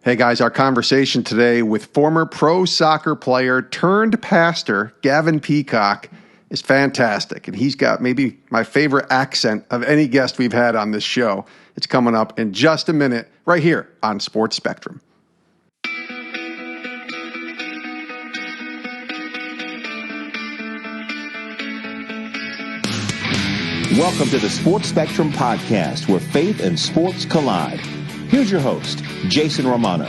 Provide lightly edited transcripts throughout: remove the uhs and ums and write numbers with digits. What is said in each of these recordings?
Hey guys, our conversation today with former pro soccer player turned pastor Gavin Peacock is fantastic. And he's got maybe my favorite accent of any guest we've had on this show. It's coming up in just a minute right here on Sports Spectrum. Welcome to the Sports Spectrum podcast, where faith and sports collide. Here's your host, Jason Romano.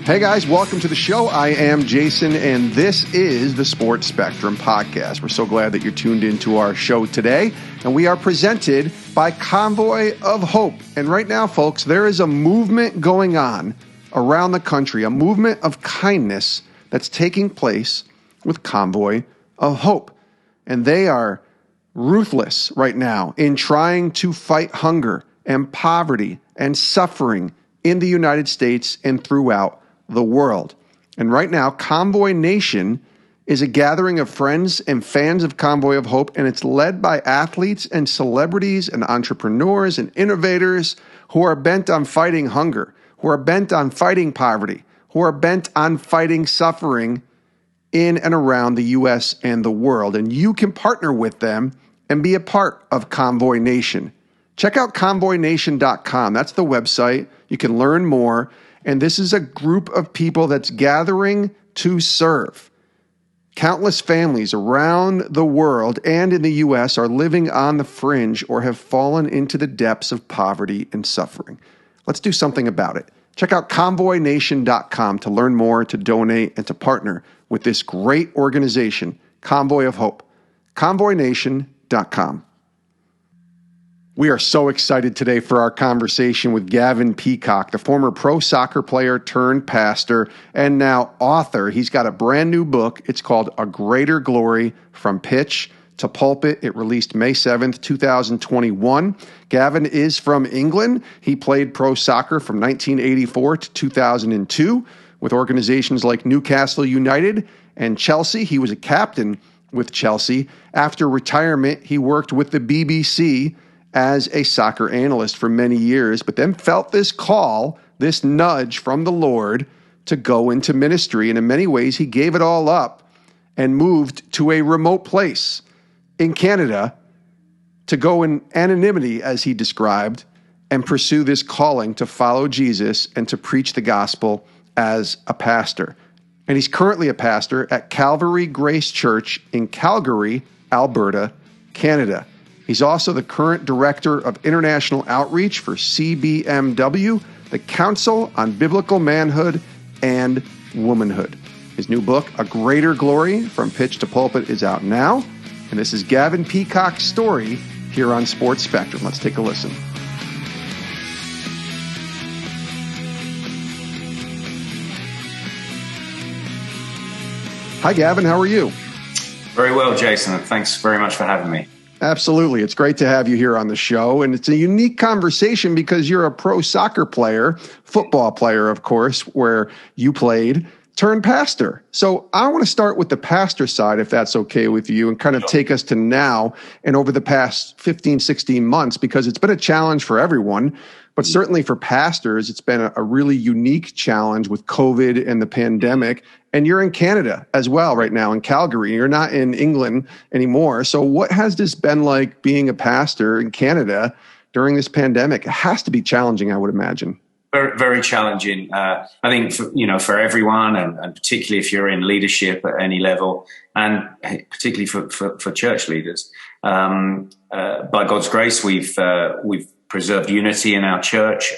Hey guys, welcome to the show. I am Jason, and this is the Sports Spectrum podcast. We're so glad that you're tuned into our show today, and we are presented by Convoy of Hope. And right now, folks, there is a movement going on around the country, a movement of kindness that's taking place with Convoy of Hope. And they are ruthless right now in trying to fight hunger and poverty and suffering in the United States and throughout the world. And right now, Convoy Nation is a gathering of friends and fans of Convoy of Hope, and it's led by athletes and celebrities and entrepreneurs and innovators who are bent on fighting hunger, who are bent on fighting poverty, who are bent on fighting suffering in and around the U.S. and the world. And you can partner with them and be a part of Convoy Nation. Check out convoynation.com. That's the website. You can learn more. And this is a group of people that's gathering to serve. Countless families around the world and in the U.S. are living on the fringe or have fallen into the depths of poverty and suffering. Let's do something about it. Check out convoynation.com to learn more, to donate, and to partner with this great organization, Convoy of Hope. convoynation.com. We are so excited today for our conversation with Gavin Peacock, the former pro soccer player turned pastor and now author. He's got a brand new book. It's called A Greater Glory, From Pitch to Pulpit. It released May 7th, 2021. Gavin is from England. He played pro soccer from 1984 to 2002 with organizations like Newcastle United and Chelsea. He was a captain with Chelsea. After retirement, he worked with the BBC as a soccer analyst for many years, but then felt this call, this nudge from the Lord to go into ministry. And in many ways, he gave it all up and moved to a remote place in Canada to go in anonymity, as he described, and pursue this calling to follow Jesus and to preach the gospel as a pastor. And he's currently a pastor at Calvary Grace Church in Calgary, Alberta, Canada. He's also the current director of international outreach for CBMW, the Council on Biblical Manhood and Womanhood. His new book, A Greater Glory, From Pitch to Pulpit, is out now. And this is Gavin Peacock's story here on Sports Spectrum. Let's take a listen. Hi, Gavin. How are you? Very well, Jason. Thanks very much for having me. Absolutely. It's great to have you here on the show. And it's a unique conversation because you're a pro soccer player, football player, of course, where you played, turned pastor. So I want to start with the pastor side, if that's okay with you, and kind of take us to now and over the past 15, 16 months, because it's been a challenge for everyone. But certainly for pastors, it's been a really unique challenge with COVID and the pandemic. And you're in Canada as well right now, in Calgary. You're not in England anymore. So what has this been like being a pastor in Canada during this pandemic? It has to be challenging, I would imagine. Very, very challenging. I think for everyone, and particularly if you're in leadership at any level, and particularly for church leaders. By God's grace, we've preserved unity in our church.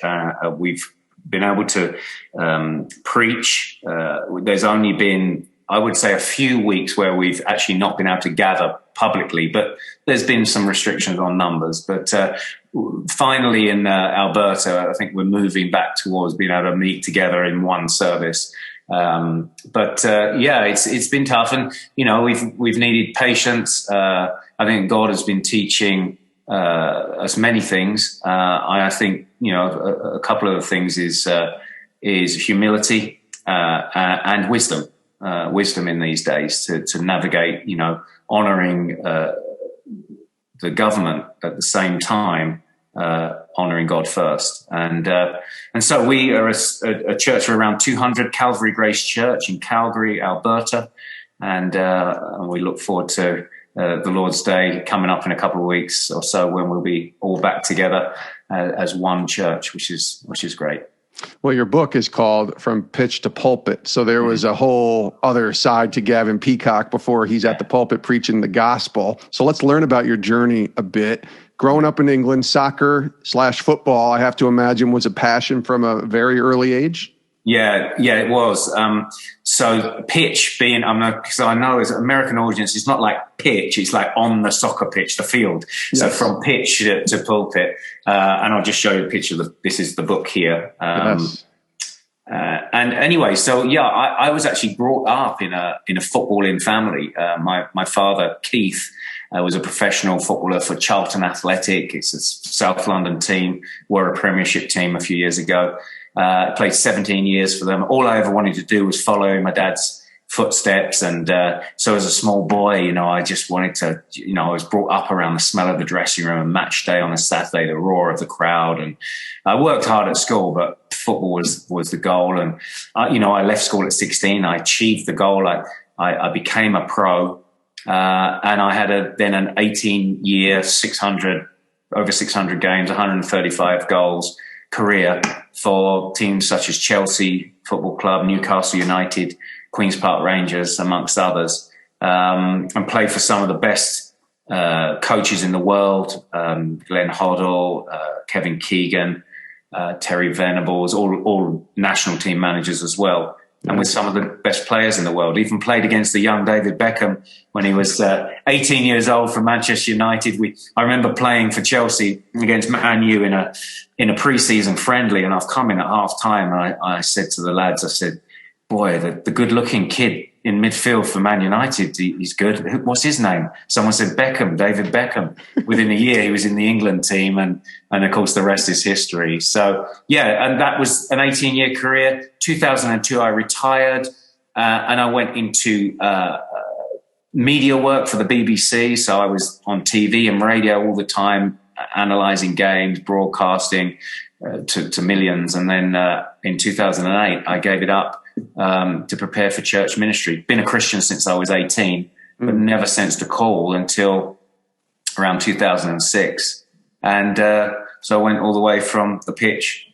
We've been able to preach. There's only been, I would say, a few weeks where we've actually not been able to gather publicly, but there's been some restrictions on numbers. But finally in Alberta, I think we're moving back towards being able to meet together in one service. It's been tough, and we've needed patience. I think God has been teaching us many things. I think a couple of the things is humility and wisdom. Wisdom in these days to navigate, honoring the government at the same time honoring God first. And so we are a church of around 200, Calvary Grace Church in Calgary, Alberta. And we look forward to the Lord's Day coming up in a couple of weeks or so, when we'll be all back together as one church, which is great. Well, your book is called From Pitch to Pulpit. So there was a whole other side to Gavin Peacock before he's at the pulpit preaching the gospel. So let's learn about your journey a bit. Growing up in England, soccer/football, I have to imagine, was a passion from a very early age. Yeah, it was. So pitch being, because I know as an American audience, it's not like pitch, it's like on the soccer pitch, the field. Yes. So from pitch to pulpit, and I'll just show you a picture this is the book here. Yes. And anyway, so yeah, I was actually brought up in a footballing family. My father, Keith, was a professional footballer for Charlton Athletic. It's a South London team. We're a Premiership team a few years ago. Played 17 years for them. All I ever wanted to do was follow my dad's footsteps. And so as a small boy, I just wanted to, I was brought up around the smell of the dressing room and match day on a Saturday, the roar of the crowd. And I worked hard at school, but football was the goal. And, I left school at 16. I achieved the goal. I became a pro. And I had then an 18-year, over 600 games, 135 goals career for teams such as Chelsea Football Club, Newcastle United, Queen's Park Rangers, amongst others, and played for some of the best coaches in the world, Glenn Hoddle, Kevin Keegan, Terry Venables, all national team managers as well. And with some of the best players in the world. Even played against the young David Beckham when he was 18 years old for Manchester United. I remember playing for Chelsea against Man U in a pre-season friendly, and I've come in at half time and I said to the lads, I said, boy, the good-looking kid in midfield for Man United, he's good. What's his name? Someone said Beckham, David Beckham. Within a year, he was in the England team, and of course, the rest is history. So, yeah, and that was an 18-year career. 2002, I retired, and I went into media work for the BBC. So I was on TV and radio all the time, analysing games, broadcasting to millions. And then in 2008, I gave it up to prepare for church ministry. Been a Christian since I was 18, but never sensed a call until around 2006. And so I went all the way from the pitch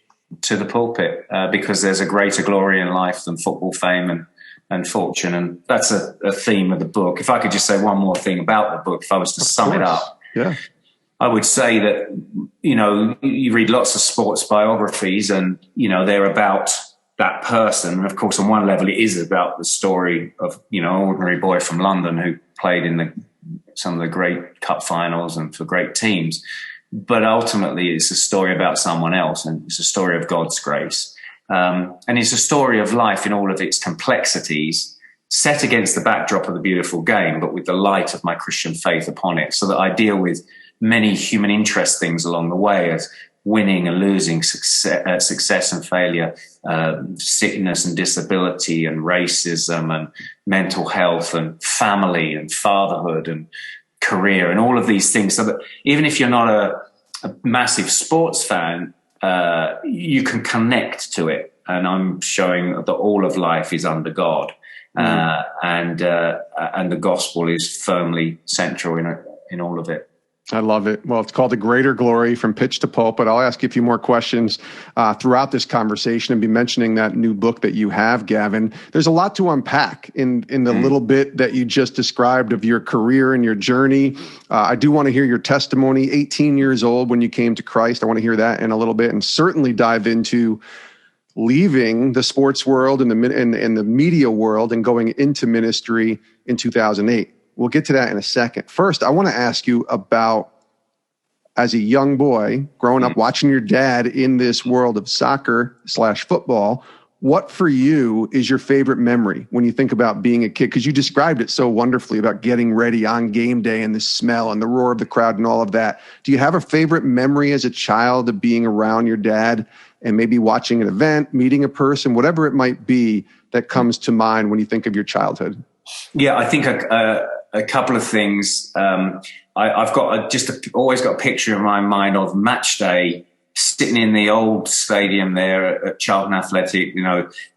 to the pulpit because there's a greater glory in life than football fame and fortune. And that's a theme of the book. If I could just say one more thing about the book, if I was to sum it up, I would say that, you read lots of sports biographies and, they're about that person. And of course, on one level, it is about the story of, an ordinary boy from London who played in some of the great cup finals and for great teams. But ultimately, it's a story about someone else, and it's a story of God's grace. And it's a story of life in all of its complexities, set against the backdrop of the beautiful game, but with the light of my Christian faith upon it, so that I deal with many human interest things along the way, as winning and losing, success and failure, sickness and disability, and racism and mental health and family and fatherhood and career and all of these things, so that even if you're not a massive sports fan, you can connect to it. And I'm showing that all of life is under God, and the gospel is firmly central in all of it. I love it. Well, it's called The Greater Glory, From Pitch to Pulpit. I'll ask you a few more questions throughout this conversation and be mentioning that new book that you have, Gavin. There's a lot to unpack in the little bit that you just described of your career and your journey. I do want to hear your testimony, 18 years old when you came to Christ. I want to hear that in a little bit, and certainly dive into leaving the sports world and the media world and going into ministry in 2008. We'll get to that in a second. First, I want to ask you about, as a young boy, growing up watching your dad in this world of soccer/football, what for you is your favorite memory when you think about being a kid? Because you described it so wonderfully about getting ready on game day and the smell and the roar of the crowd and all of that. Do you have a favorite memory as a child of being around your dad and maybe watching an event, meeting a person, whatever it might be that comes to mind when you think of your childhood? Yeah, I think a couple of things. always got a picture in my mind of match day, sitting in the old stadium there at Charlton Athletic,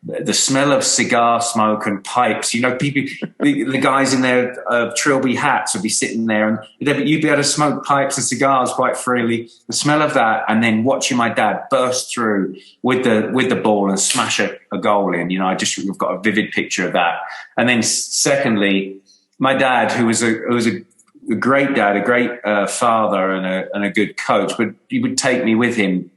the smell of cigar smoke and pipes, people, the guys in their trilby hats would be sitting there, and you'd be able to smoke pipes and cigars quite freely. The smell of that, and then watching my dad burst through with the ball and smash a goal in. I've got a vivid picture of that. And then secondly, my dad, who was a great dad, a great father, and a good coach, but he would take me with him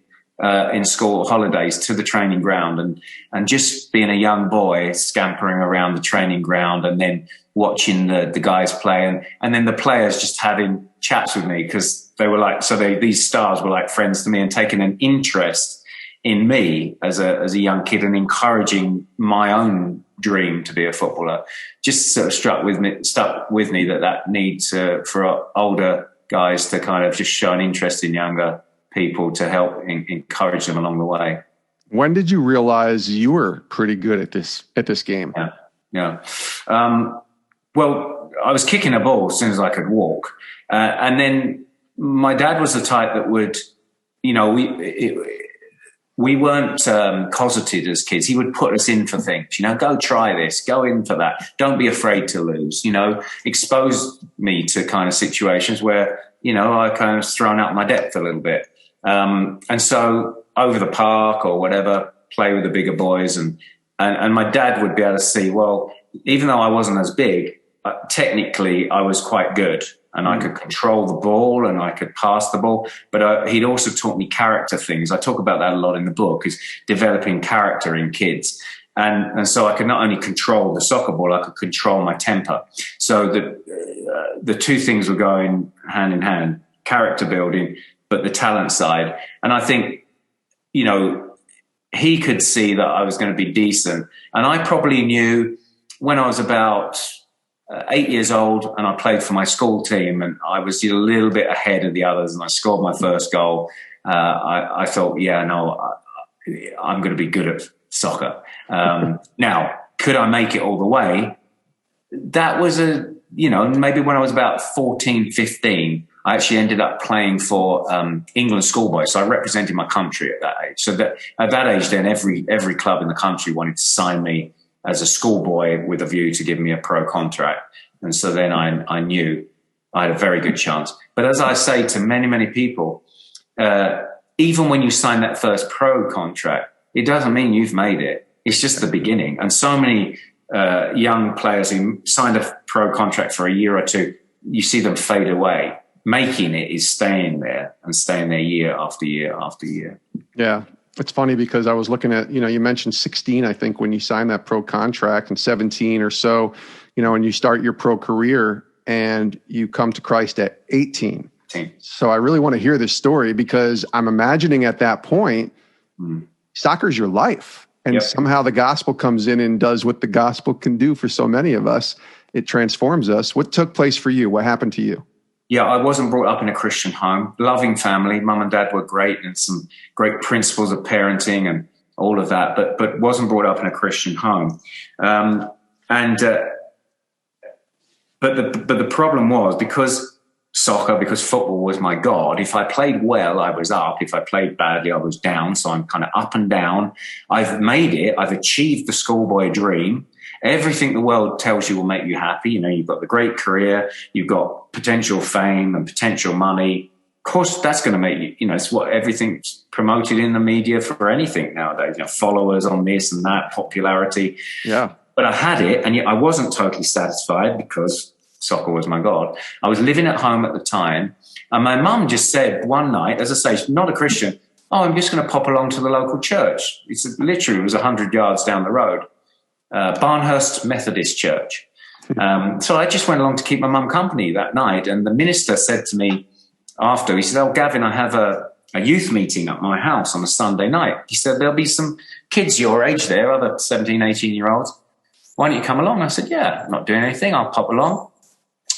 in school holidays to the training ground, and just being a young boy scampering around the training ground, and then watching the guys play, and then the players just having chats with me, because they were these stars were like friends to me, and taking an interest in me as a young kid, and encouraging my own dream to be a footballer. Just sort of stuck with me that need for older guys to kind of just show an interest in younger people, to help encourage them along the way. When did you realize you were pretty good at this game? Yeah. Well, I was kicking a ball as soon as I could walk, and then my dad was the type that would, we weren't cosseted as kids. He would put us in for things, go try this, go in for that. Don't be afraid to lose, expose me to kind of situations where, I kind of was thrown out my depth a little bit. And so over the park or whatever, play with the bigger boys. And my dad would be able to see, well, even though I wasn't as big, technically I was quite good. And I could control the ball and I could pass the ball. But he'd also taught me character things. I talk about that a lot in the book, is developing character in kids. And so I could not only control the soccer ball, I could control my temper. So the two things were going hand in hand, character building, but the talent side. And I think, he could see that I was going to be decent. And I probably knew when I was about 8 years old, and I played for my school team, and I was a little bit ahead of the others, and I scored my first goal. I thought, I'm going to be good at soccer. Now, could I make it all the way? That was maybe when I was about 14, 15, I actually ended up playing for England schoolboys. So I represented my country at that age. So that at that age, then every club in the country wanted to sign me as a schoolboy with a view to give me a pro contract. And so then I knew I had a very good chance. But as I say to many, many people, even when you sign that first pro contract, it doesn't mean you've made it. It's just the beginning. And so many young players who signed a pro contract for a year or two, you see them fade away. Making it is staying there year after year after year. Yeah. It's funny because I was looking at, you mentioned 16, I think, when you signed that pro contract, and 17 or so, and you start your pro career, and you come to Christ at 18. So I really want to hear this story, because I'm imagining at that point, soccer's your life. And somehow the gospel comes in and does what the gospel can do for so many of us. It transforms us. What took place for you? What happened to you? Yeah, I wasn't brought up in a Christian home. Loving family. Mum and dad were great, and some great principles of parenting and all of that, but wasn't brought up in a Christian home. But the problem was, because football was my God, if I played well, I was up. If I played badly, I was down. So I'm kind of up and down. I've made it. I've achieved the schoolboy dream. Everything the world tells you will make you happy. You've got the great career, you've got potential fame and potential money. Of course, that's going to make you, it's what everything's promoted in the media for anything nowadays, followers on this and that, popularity. Yeah. But I had it, and yet I wasn't totally satisfied, because soccer was my God. I was living at home at the time, and my mum just said one night, as I say, she's not a Christian, I'm just going to pop along to the local church. It was 100 yards down the road. Barnhurst Methodist Church. So I just went along to keep my mum company that night. And the minister said to me after, he said, Gavin, I have a youth meeting at my house on a Sunday night. He said, there'll be some kids your age there, other 17, 18-year-olds. Why don't you come along? I said, yeah, I'm not doing anything. I'll pop along.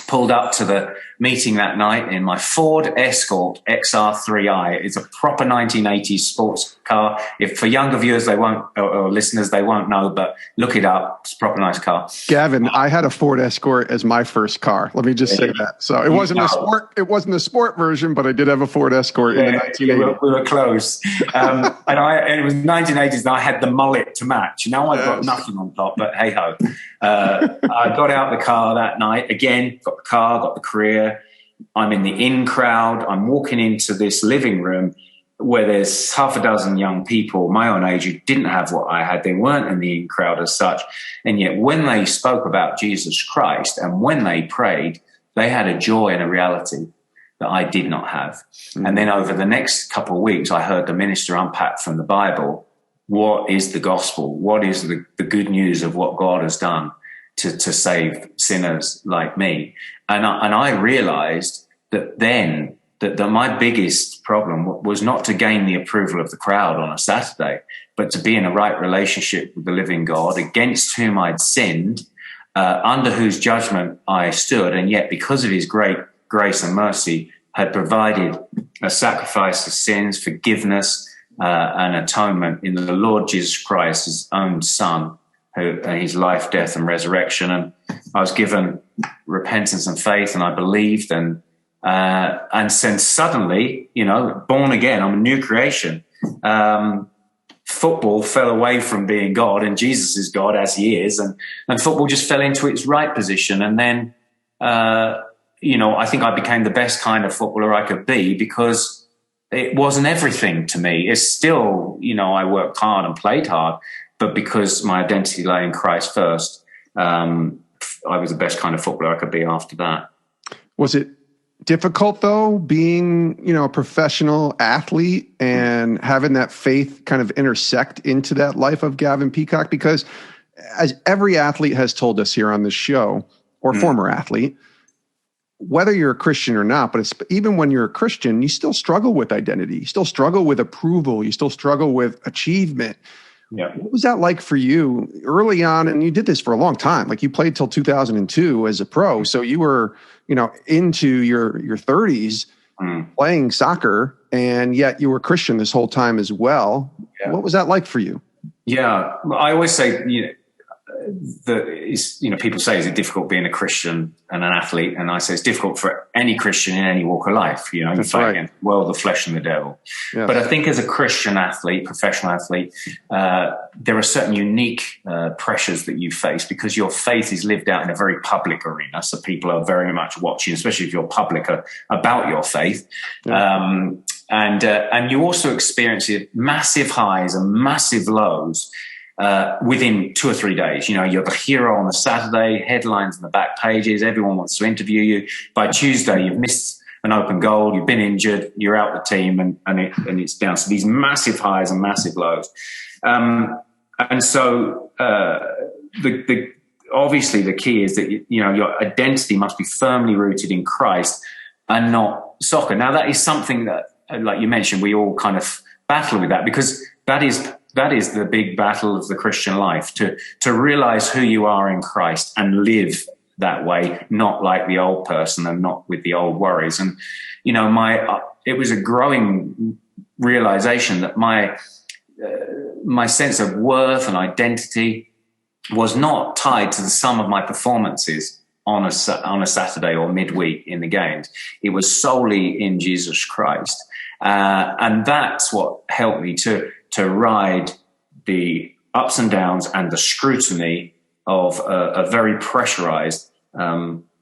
Pulled up to the meeting that night in my Ford Escort XR3i. It's a proper 1980s sports car. If for younger viewers, they won't, or listeners, they won't know, but look it up. It's a proper nice car. Gavin, I had a Ford Escort as my first car. Let me just say that. So it wasn't a sport. It wasn't a sport version, but I did have a Ford Escort in the 1980s. We were close. And it was 1980s, and I had the mullet to match. Now I've got nothing on top, but hey ho. I got out the car that night. Again, got the car, got the career. I'm in the in crowd. I'm walking into this living room where there's half a dozen young people my own age who didn't have what I had. They weren't in the in crowd as such. And yet when they spoke about Jesus Christ and when they prayed, they had a joy and a reality that I did not have. Mm-hmm. And then over the next couple of weeks, I heard the minister unpack from the Bible, what is the gospel? What is the good news of what God has done to save sinners like me? And I realized that then that my biggest problem was not to gain the approval of the crowd on a Saturday, but to be in a right relationship with the living God, against whom I'd sinned, under whose judgment I stood, and yet because of his great grace and mercy had provided a sacrifice for sins, forgiveness, and atonement in the Lord Jesus Christ, his own Son, his life, death, and resurrection. And I was given repentance and faith, and I believed, and since suddenly, born again, I'm a new creation. Football fell away from being God, and Jesus is God as he is, and football just fell into its right position. And then, I think I became the best kind of footballer I could be, because it wasn't everything to me. It's still, I worked hard and played hard, but because my identity lay in Christ first, I was the best kind of footballer I could be after that. Was it difficult, though, being, a professional athlete and having that faith kind of intersect into that life of Gavin Peacock? Because as every athlete has told us here on this show, or former athlete, whether you're a Christian or not, but even when you're a Christian, you still struggle with identity. You still struggle with approval. You still struggle with achievement. Yeah. What was that like for you early on? And you did this for a long time. Like, you played till 2002 as a pro. So you were, into your 30s playing soccer, and yet you were Christian this whole time as well. Yeah. What was that like for you? Yeah. I always say, people say, is it difficult being a Christian and an athlete? And I say it's difficult for any Christian in any walk of life. You fight against the world, the flesh, and the devil. Yes. But I think as a Christian athlete, professional athlete, there are certain unique pressures that you face, because your faith is lived out in a very public arena. So people are very much watching, especially if you're public about your faith. Yeah. And you also experience massive highs and massive lows within 2 or 3 days. You're the hero on a Saturday, headlines in the back pages, everyone wants to interview you. By Tuesday, you've missed an open goal, you've been injured, you're out the team, and it's down. So these massive highs and massive lows. And so obviously the key is that your identity must be firmly rooted in Christ and not soccer. Now, that is something that, like you mentioned, we all kind of battle with that, because that is the big battle of the Christian life, to realize who you are in Christ and live that way, not like the old person and not with the old worries. And, it was a growing realization that my sense of worth and identity was not tied to the sum of my performances on a Saturday or midweek in the games. It was solely in Jesus Christ. And that's what helped me to ride the ups and downs and the scrutiny of a very pressurized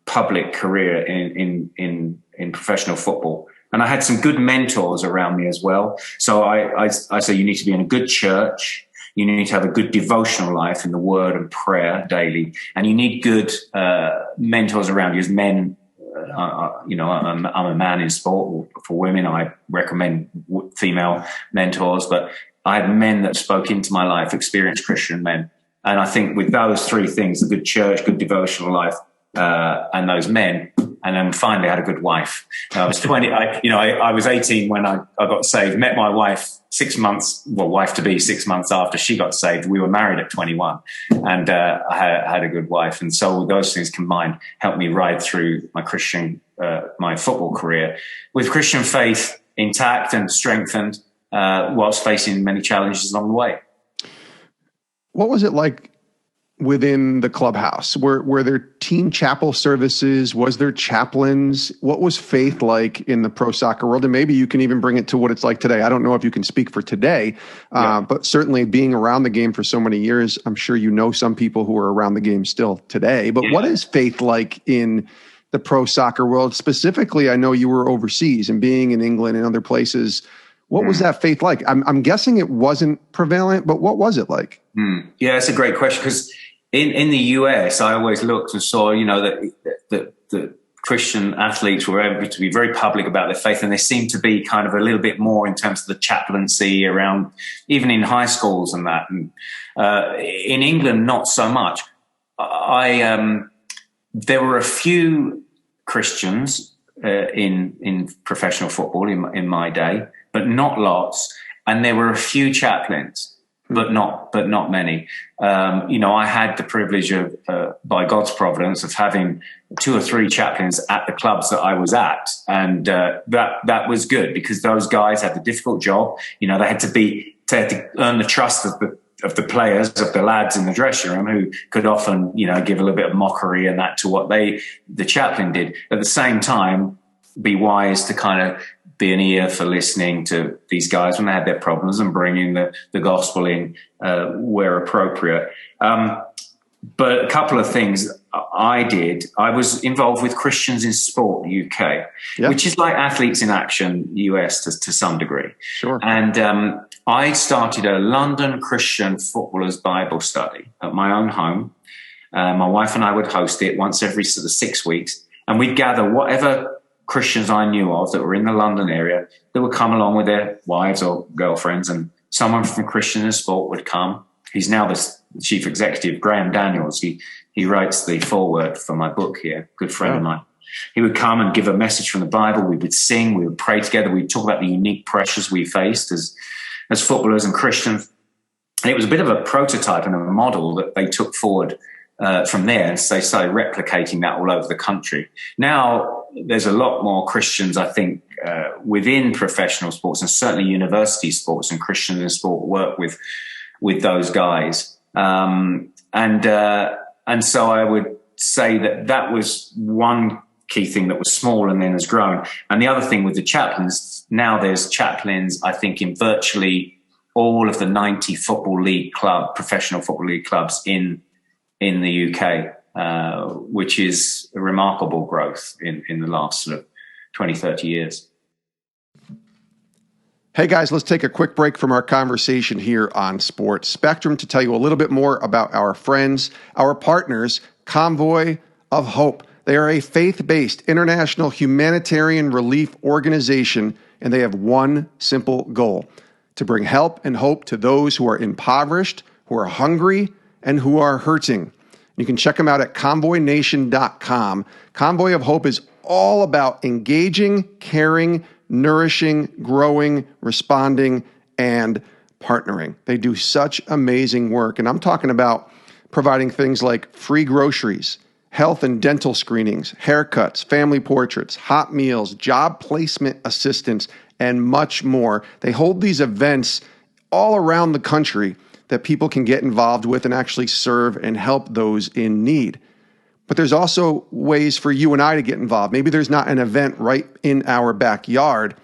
public career in professional football. And I had some good mentors around me as well. So I say you need to be in a good church. You need to have a good devotional life in the word and prayer daily. And you need good mentors around you as men. I'm a man in sport. For women, I recommend female mentors, but I had men that spoke into my life, experienced Christian men. And I think with those three things, a good church, good devotional life, and those men, and then finally I had a good wife. I was 20, I was 18 when I got saved, met my wife 6 months, wife to be 6 months after she got saved. We were married at 21, and I had a good wife. And so those things combined helped me ride through my Christian my football career, with Christian faith intact and strengthened, whilst facing many challenges along the way. What was it like within the clubhouse? Were there team chapel services? Was there chaplains? What was faith like in the pro soccer world? And maybe you can even bring it to what it's like today. I don't know if you can speak for today, but certainly being around the game for so many years, I'm sure you know some people who are around the game still today. But what is faith like in the pro soccer world? Specifically, I know you were overseas and being in England and other places. What was that faith like? I'm guessing it wasn't prevalent, but what was it like? Yeah, it's a great question, because in the US, I always looked and saw, that Christian athletes were able to be very public about their faith, and there seemed to be kind of a little bit more in terms of the chaplaincy around, even in high schools and that. And in England, not so much. There were a few Christians in professional football in my day, but not lots. And there were a few chaplains, but not many. I had the privilege of, by God's providence, of having 2 or 3 chaplains at the clubs that I was at, and that was good, because those guys had a difficult job. They had to earn the trust of the players, of the lads in the dressing room, who could often, give a little bit of mockery and that to what the chaplain did. At the same time, be wise to kind of be an ear for listening to these guys when they had their problems and bringing the gospel in where appropriate. But a couple of things I did. I was involved with Christians in Sport UK, which is like Athletes in Action US to some degree. Sure. And I started a London Christian footballers Bible study at my own home. My wife and I would host it once every sort of 6 weeks, and we'd gather whatever Christians I knew of that were in the London area that would come along with their wives or girlfriends, and someone from Christian in Sport would come. He's now the chief executive, Graham Daniels. He writes the foreword for my book here, good friend of mine. He would come and give a message from the Bible. We would sing, we would pray together. We'd talk about the unique pressures we faced as footballers and Christians. And it was a bit of a prototype and a model that they took forward from there, and so they started replicating that all over the country. Now there's a lot more Christians, I think, within professional sports, and certainly university sports, and Christians in sport work with those guys. And so I would say that was one key thing that was small and then has grown. And the other thing with the chaplains, now there's chaplains, I think, in virtually all of the 90 professional football league clubs in the UK, which is a remarkable growth in the last sort of 20, 30 years. Hey guys, let's take a quick break from our conversation here on Sports Spectrum to tell you a little bit more about our friends, our partners, Convoy of Hope. They are a faith-based international humanitarian relief organization, and they have one simple goal: to bring help and hope to those who are impoverished, who are hungry, and who are hurting. You can check them out at convoynation.com. Convoy of Hope is all about engaging, caring, nourishing, growing, responding, and partnering. They do such amazing work. And I'm talking about providing things like free groceries, health and dental screenings, haircuts, family portraits, hot meals, job placement assistance, and much more. They hold these events all around the country that people can get involved with and actually serve and help those in need. But there's also ways for you and I to get involved. Maybe there's not an event right in our backyard,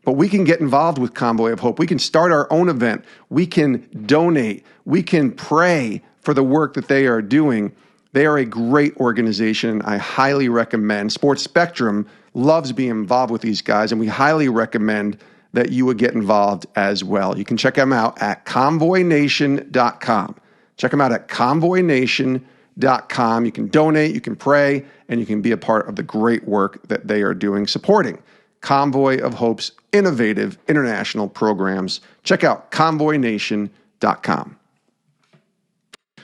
but we can get involved with Convoy of Hope. We can start our own event. We can donate. We can pray for the work that they are doing. They are a great organization. I highly recommend. Sports Spectrum loves being involved with these guys, and we highly recommend that you would get involved as well. You can check them out at convoynation.com. Check them out at convoynation.com. You can donate, you can pray, and you can be a part of the great work that they are doing, supporting Convoy of Hope's innovative international programs. Check out convoynation.com.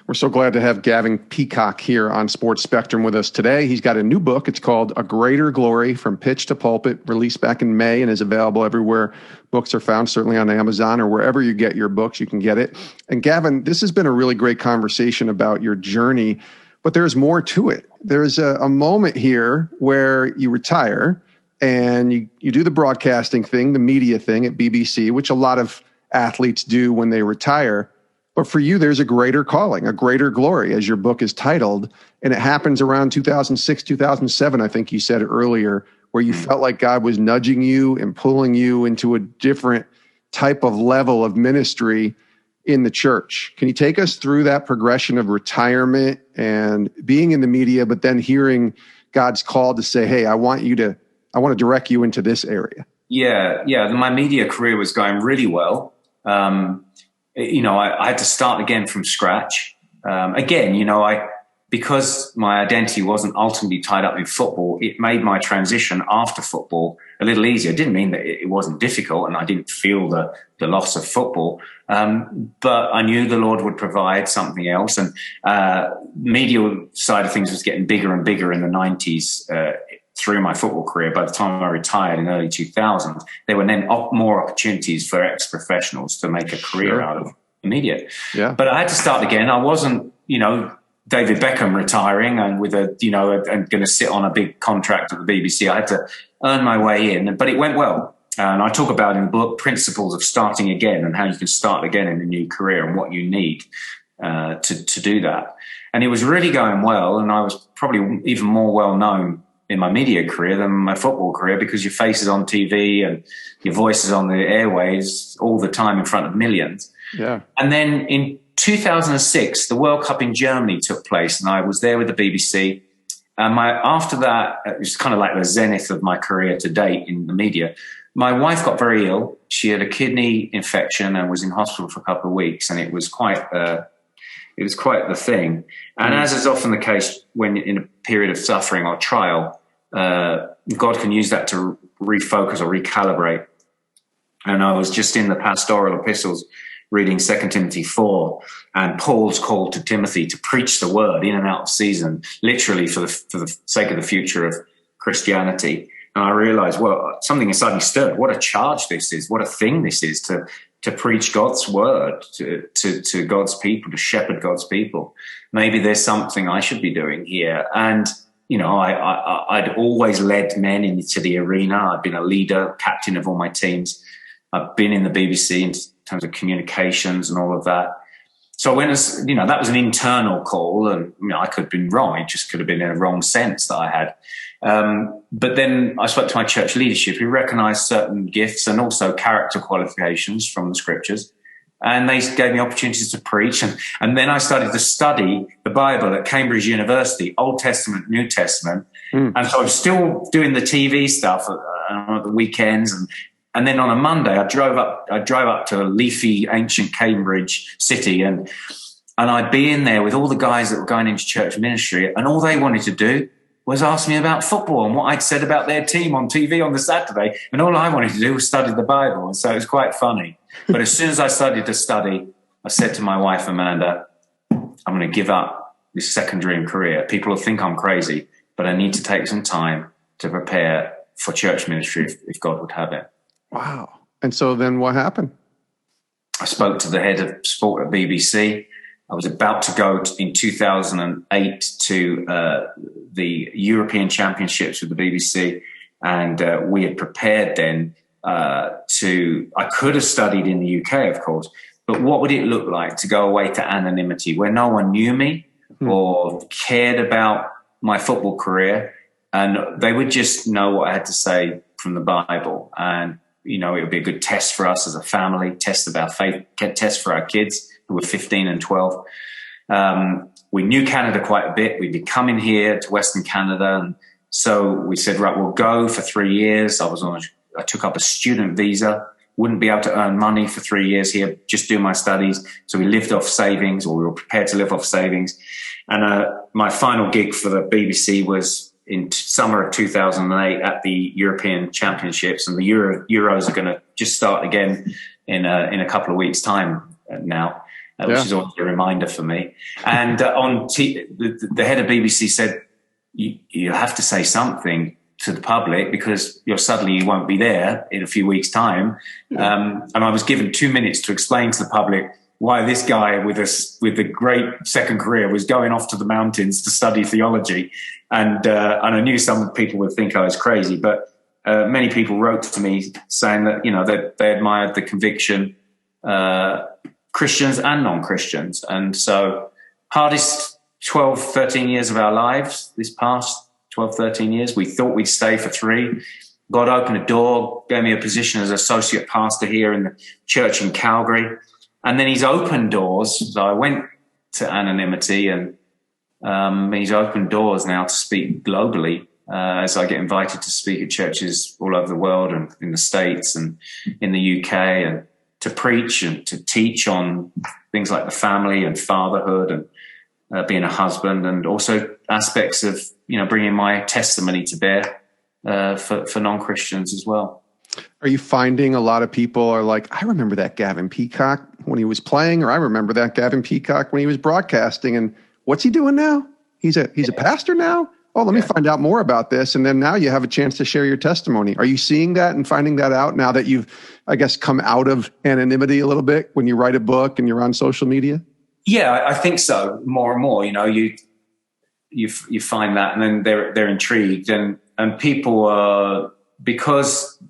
We're so glad to have Gavin Peacock here on Sports Spectrum with us today. He's got a new book. It's called A Greater Glory, From Pitch to Pulpit, released back in May and is available everywhere books are found, certainly on Amazon or wherever you get your books, you can get it. And Gavin, this has been a really great conversation about your journey but there's more to it. There's a moment here where you retire and you do the broadcasting thing, the media thing at BBC, which a lot of athletes do when they retire. But for you, there's a greater calling, a greater glory, as your book is titled. And it happens around 2006, 2007, I think you said earlier, where you felt like God was nudging you and pulling you into a different type of level of ministry in the church. Can you take us through that progression of retirement and being in the media, but then hearing God's call to say, hey, I want to direct you into this area? Yeah. My media career was going really well. I had to start again from scratch. Because my identity wasn't ultimately tied up in football, it made my transition after football a little easier. It didn't mean that it wasn't difficult and I didn't feel the loss of football. But I knew the Lord would provide something else. And media side of things was getting bigger and bigger in the 90s through my football career. By the time I retired in early 2000s, there were then more opportunities for ex-professionals to make a career out of the media. Yeah. But I had to start again. I wasn't, David Beckham retiring and and going to sit on a big contract at the BBC. I had to earn my way in, but it went well. And I talk about in the book principles of starting again and how you can start again in a new career and what you need to do that. And it was really going well. And I was probably even more well known in my media career than my football career because your face is on TV and your voice is on the airways all the time in front of millions. Yeah. And then in 2006, the World Cup in Germany took place, and I was there with the BBC. And after that, it was kind of like the zenith of my career to date in the media. My wife got very ill. She had a kidney infection and was in hospital for a couple of weeks, and it was quite the thing. And as is often the case when in a period of suffering or trial, God can use that to refocus or recalibrate. And I was just in the pastoral epistles reading 2 Timothy 4 and Paul's call to Timothy to preach the word in and out of season, literally for the sake of the future of Christianity. And I realized, well, something inside me stirred. What a charge this is. What a thing this is to preach God's word to God's people, to shepherd God's people. Maybe there's something I should be doing here. And, I'd always led men into the arena. I'd been a leader, captain of all my teams. I've been in the BBC in terms of communications and all of that. So when that was an internal call, and I could have been wrong. It just could have been in a wrong sense that I had. But then I spoke to my church leadership who recognized certain gifts and also character qualifications from the scriptures. And they gave me opportunities to preach. And then I started to study the Bible at Cambridge University, Old Testament, New Testament. And so I was still doing the TV stuff at the weekends. And then on a Monday, I drove up to a leafy, ancient Cambridge city. And I'd be in there with all the guys that were going into church ministry. And all they wanted to do was ask me about football and what I'd said about their team on TV on the Saturday. And all I wanted to do was study the Bible. And so it was quite funny. But as soon as I started to study, I said to my wife, Amanda, I'm going to give up this second dream career. People will think I'm crazy, but I need to take some time to prepare for church ministry if God would have it. Wow. And so then what happened? I spoke to the head of sport at BBC. I was about to go in 2008 to the European Championships with the BBC, and we had prepared then I could have studied in the UK, of course, but what would it look like to go away to anonymity where no one knew me or cared about my football career, and they would just know what I had to say from the Bible. And, it would be a good test for us as a family, test of our faith, test for our kids who were 15 and 12. We knew Canada quite a bit. We'd be coming here to Western Canada. And so we said, right, we'll go for 3 years. I took up a student visa, wouldn't be able to earn money for 3 years here, just do my studies. So we lived off savings, or we were prepared to live off savings. And my final gig for the BBC was in summer of 2008 at the European Championships, and the Euros are going to just start again in a couple of weeks' time now, which is always a reminder for me. And the head of BBC said, you have to say something to the public because you won't be there in a few weeks' time. And I was given 2 minutes to explain to the public why this guy with a great second career was going off to the mountains to study theology. And I knew some people would think I was crazy, but many people wrote to me saying that, that they admired the conviction, Christians and non-Christians. And so hardest 12, 13 years of our lives, this past 12, 13 years, we thought we'd stay for 3. God opened a door, gave me a position as associate pastor here in the church in Calgary. And then he's opened doors. So I went to anonymity, and he's opened doors now to speak globally as I get invited to speak at churches all over the world and in the States and in the UK, and to preach and to teach on things like the family and fatherhood and being a husband, and also aspects of, bringing my testimony to bear for non-Christians as well. Are you finding a lot of people are like, I remember that Gavin Peacock when he was playing, or I remember that Gavin Peacock when he was broadcasting, and what's he doing now? He's a pastor now? Oh, let me find out more about this. And then now you have a chance to share your testimony. Are you seeing that and finding that out now that you've, I guess, come out of anonymity a little bit when you write a book and you're on social media? Yeah, I think so. More and more, you find that, and then they're intrigued, and people because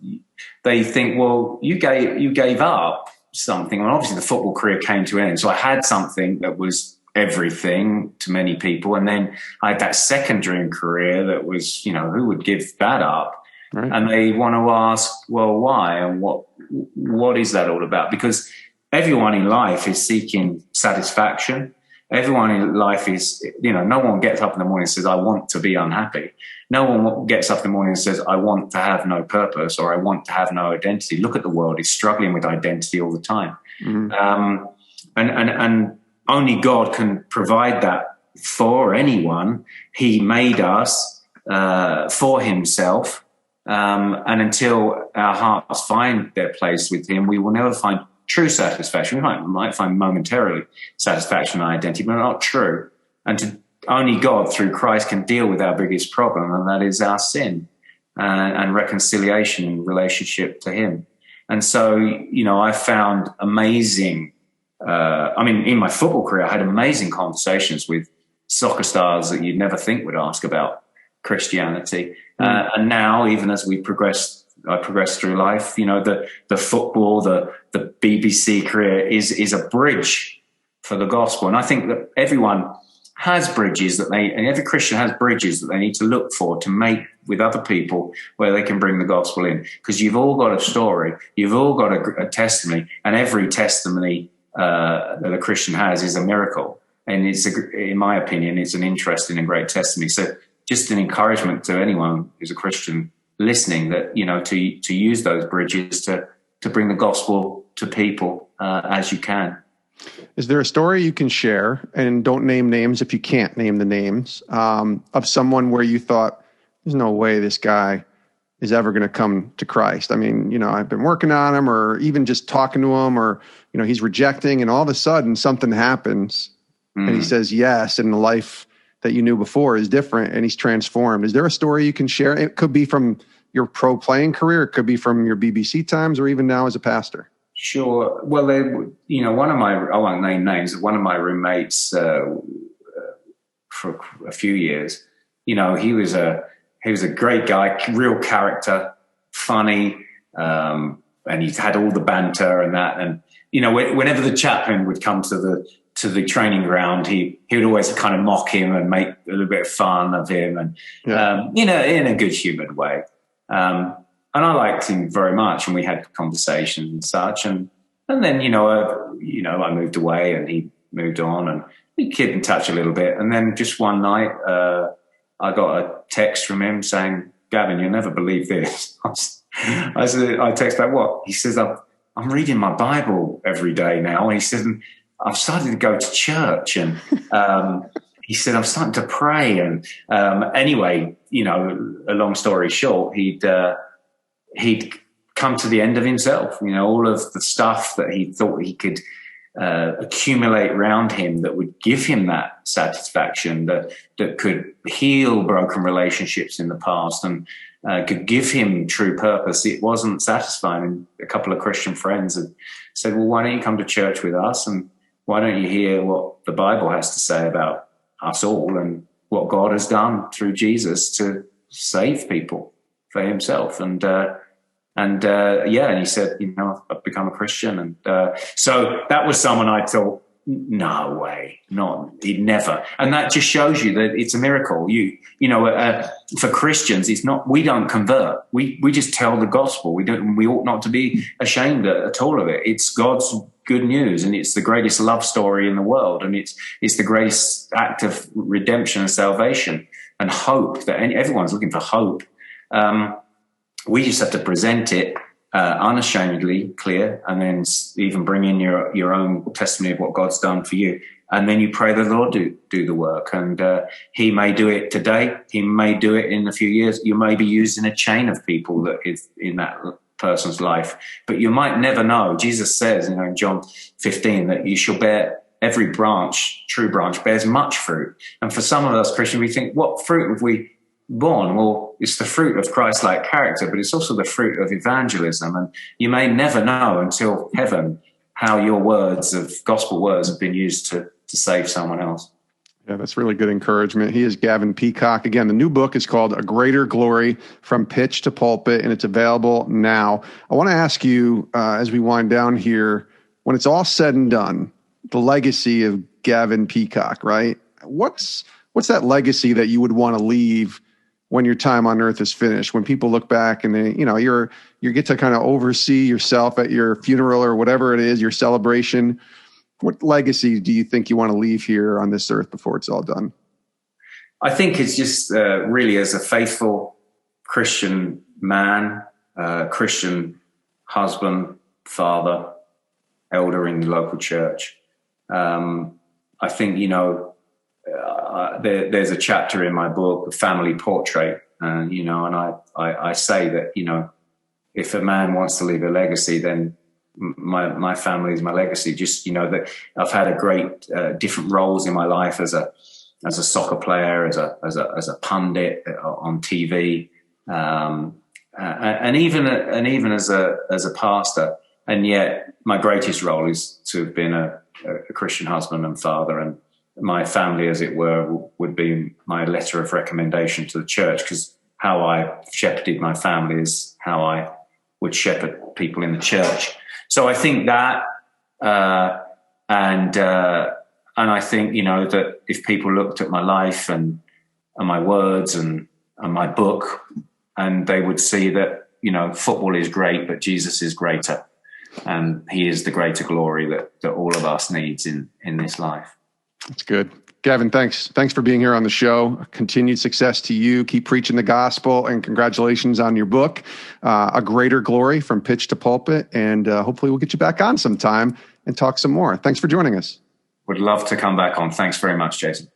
they think, well, you gave up something. Well, obviously the football career came to an end, so I had something that was everything to many people, and then I had that second dream career that was, who would give that up? Right. And they want to ask, well, why, and what is that all about? Because everyone in life is seeking satisfaction. Everyone in life is, no one gets up in the morning and says, I want to be unhappy. No one gets up in the morning and says, I want to have no purpose, or I want to have no identity. Look at the world. It's struggling with identity all the time. Mm-hmm. And only God can provide that for anyone. He made us for himself. And until our hearts find their place with him, we will never find true satisfaction. We might find momentarily satisfaction and identity, but not true. And only God through Christ can deal with our biggest problem, and that is our sin and reconciliation in relationship to him. And so, I found amazing, in my football career, I had amazing conversations with soccer stars that you'd never think would ask about Christianity. And now, even as I progress through life, the football, the BBC career is a bridge for the gospel. And I think that everyone has bridges and every Christian has bridges that they need to look for to make with other people where they can bring the gospel in. Because you've all got a story, you've all got a testimony, and every testimony that a Christian has is a miracle. And in my opinion, it's an interesting and great testimony. So just an encouragement to anyone who's a Christian listening that, to use those bridges to bring the gospel to people as you can. Is there a story you can share, and don't name names if you can't name the names, of someone where you thought, there's no way this guy is ever going to come to Christ? I mean, I've been working on him, or even just talking to him, or, he's rejecting, and all of a sudden something happens and he says yes, and the life that you knew before is different and he's transformed. Is there a story you can share? It could be from your pro playing career. It could be from your BBC times, or even now as a pastor. Sure. Well, I won't name names, one of my roommates for a few years, he was a great guy, real character, funny, and he had all the banter and that. And, whenever the chaplain would come to the training ground, he would always kind of mock him and make a little bit of fun of him, and in a good humoured way. And I liked him very much, and we had conversations and such. And then I moved away, and he moved on, and we kept in touch a little bit. And then just one night, I got a text from him saying, "Gavin, you'll never believe this." I text back, "What?" He says, "I'm reading my Bible every day now." And he said, "I've started to go to church," and he said, "I'm starting to pray." And anyway, a long story short, he'd come to the end of himself. All of the stuff that he thought he could accumulate around him that would give him that satisfaction, that could heal broken relationships in the past and could give him true purpose, it wasn't satisfying. And a couple of Christian friends had said, "Well, why don't you come to church with us?" And why don't you hear what the Bible has to say about us all and what God has done through Jesus to save people for himself? And he said, I've become a Christian. And so that was someone I thought, no way, he'd never. And that just shows you that it's a miracle. For Christians, it's not, we don't convert. We just tell the gospel. We ought not to be ashamed at all of it. It's God's good news, and it's the greatest love story in the world. And it's the greatest act of redemption and salvation and hope, that everyone's looking for hope. We just have to present it unashamedly clear, and then even bring in your own testimony of what God's done for you. And then you pray the Lord do the work. And he may do it today. He may do it in a few years. You may be used in a chain of people that is in that person's life, but you might never know. Jesus says, in John 15, that you shall bear, every branch, true branch, bears much fruit. And for some of us Christians, we think, what fruit have we born? Well, it's the fruit of Christ-like character, but it's also the fruit of evangelism. And you may never know until heaven how your words of gospel words have been used to save someone else. Yeah, that's really good encouragement. He is Gavin Peacock. Again, the new book is called A Greater Glory, From Pitch to Pulpit, and it's available now. I want to ask you, as we wind down here, when it's all said and done, the legacy of Gavin Peacock, right? What's that legacy that you would want to leave when your time on earth is finished, when people look back and they, you get to kind of oversee yourself at your funeral or whatever it is, your celebration? What legacy do you think you want to leave here on this earth before it's all done? I think it's just really as a faithful Christian man, Christian husband, father, elder in the local church. I think, there's a chapter in my book, The Family Portrait, and I say that, if a man wants to leave a legacy, then my family is my legacy. Just, that I've had a great different roles in my life as a soccer player, as a pundit on TV, and even as a pastor. And yet my greatest role is to have been a Christian husband and father, and my family, as it were, would be my letter of recommendation to the church, because how I shepherded my family is how I would shepherd people in the church. So I think that, and I think, that if people looked at my life and my words and my book, and they would see that, football is great, but Jesus is greater, and he is the greater glory that all of us needs in this life. That's good. Gavin, thanks. Thanks for being here on the show. Continued success to you. Keep preaching the gospel, and congratulations on your book, A Greater Glory, From Pitch to Pulpit. And hopefully we'll get you back on sometime and talk some more. Thanks for joining us. Would love to come back on. Thanks very much, Jason.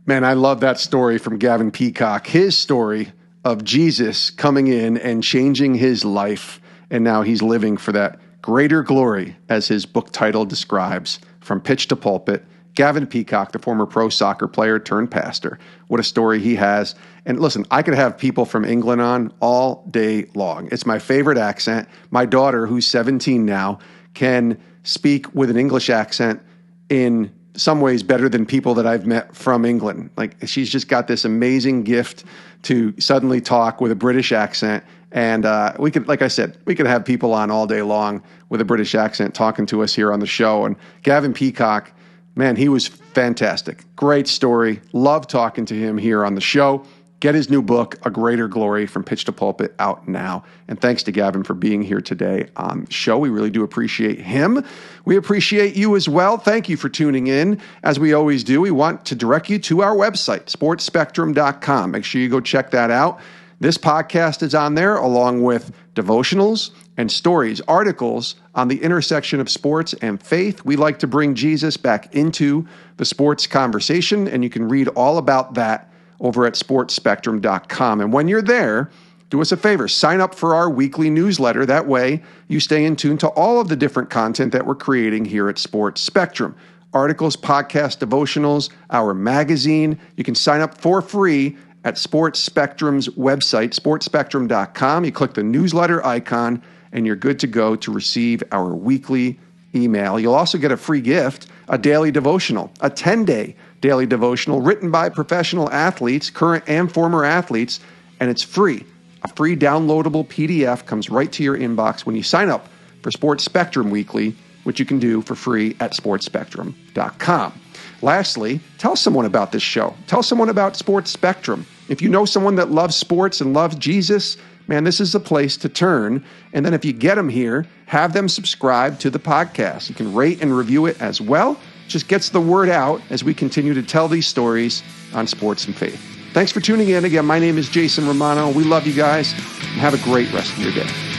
Man, I love that story from Gavin Peacock. His story of Jesus coming in and changing his life. And now he's living for that greater glory, as his book title describes, From Pitch to Pulpit. Gavin Peacock, the former pro soccer player turned pastor. What a story he has. And listen, I could have people from England on all day long. It's my favorite accent. My daughter, who's 17 now, can speak with an English accent in some ways better than people that I've met from England. Like, she's just got this amazing gift to suddenly talk with a British accent. And we could, like I said, we could have people on all day long with a British accent talking to us here on the show. And Gavin Peacock, man, he was fantastic. Great story. Love talking to him here on the show. Get his new book, A Greater Glory, From Pitch to Pulpit, out now. And thanks to Gavin for being here today on the show. We really do appreciate him. We appreciate you as well. Thank you for tuning in. As we always do, we want to direct you to our website, sportspectrum.com. Make sure you go check that out. This podcast is on there, along with devotionals and stories, articles on the intersection of sports and faith. We like to bring Jesus back into the sports conversation, and you can read all about that over at sportspectrum.com. And when you're there, do us a favor, sign up for our weekly newsletter. That way, you stay in tune to all of the different content that we're creating here at Sports Spectrum. Articles, podcasts, devotionals, our magazine. You can sign up for free at Sports Spectrum's website, sportspectrum.com. You click the newsletter icon, and you're good to go to receive our weekly email, you'll also get a free gift, a daily devotional, a 10-day daily devotional written by professional athletes, current and former athletes, and it's free. A free downloadable PDF comes right to your inbox when you sign up for Sports Spectrum Weekly, which you can do for free at sportspectrum.com. Lastly, tell someone about this show. Tell someone about Sports Spectrum. If you know someone that loves sports and loves Jesus, man, this is the place to turn. And then if you get them here, have them subscribe to the podcast. You can rate and review it as well. Just gets the word out as we continue to tell these stories on sports and faith. Thanks for tuning in. Again, my name is Jason Romano. We love you guys, and have a great rest of your day.